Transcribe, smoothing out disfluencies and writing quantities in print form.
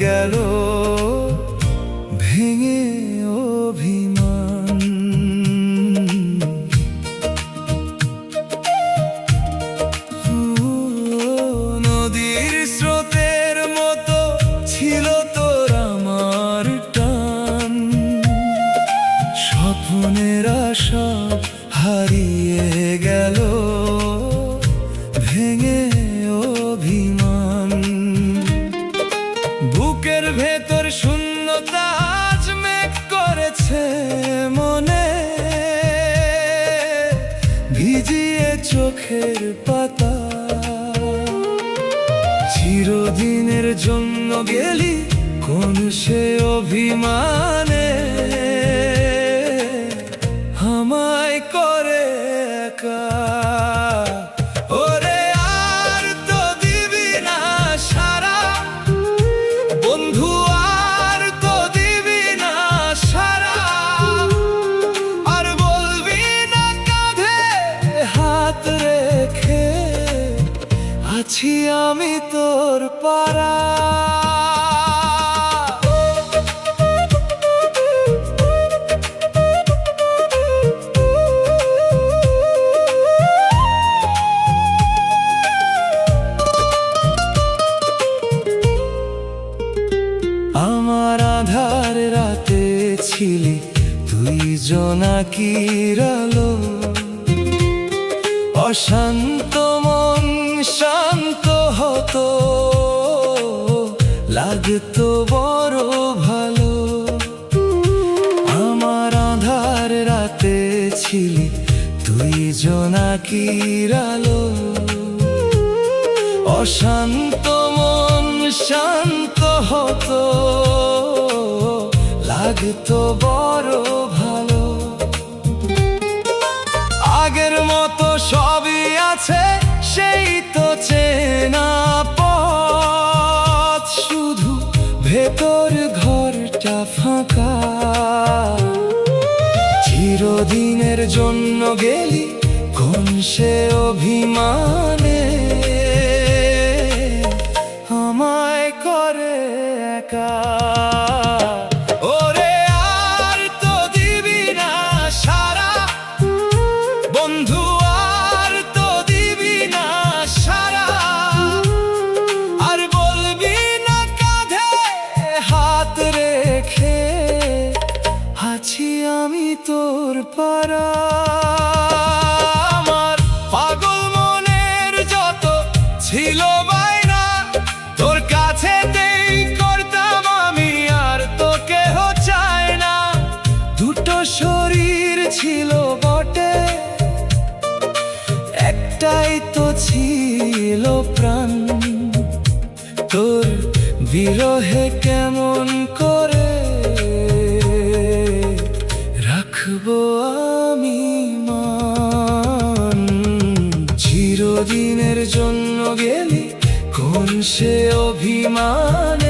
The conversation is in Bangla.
গেল ভেঙে অভিমান। নদীর স্রোতের মতো ছিল তোর আমার টান, স্বপ্নেরা সব হারিয়ে গেল ভেঙে অভিমান। বুকের ভেতর শূন্যতা আজ মেঘ করেছে মনে, ভিজিয়ে চোখের পাতা। চিরদিনের জন্য গেলি কোন সে অভিমানে, আমায় করে একা। ওরে আর তো দিবি না সারা বন্ধু, আর তো দিবি না সারা, আর বলবি না কাঁধে হাত রেখে আছি আমি তোর পারা। আমার আধার রাতে ছিলি তুই জোনাকির আলো, অশান্ত মন শান্ত হতো, লাগতো বড় ভালো। আমার আধার রাতে ছিলি তুই জোনাকির আলো, অশান্ত মন শান্ত হতো, লাগতো বড় ভালো। আগের মতো সবই আছে সেই তো চেনা পথ, শুধু ভেতর ঘরটা ফাঁকা। চিরদিনের জন্য গেলি কোন সে অভিমানে, আমায় করে একা। ওরে আর তো দিবি না সারা বন্ধু, আর তো দিবি না সারা, আর বলবি না কাঁধে হাত রেখে আছি আমি তোর পারা। আমার পাগল মনের যত ছিল বায়না তোর কাছেতেই করতাম আমি, আর তো কেহ চায় না। দুটো শরীর ছিল বটে, একটাই তো ছিল প্রাণ। তোর বিরহে কেমন করে রাখবো আমি মান। চিরদিনের জন্য গেলি কোন সে অভিমান।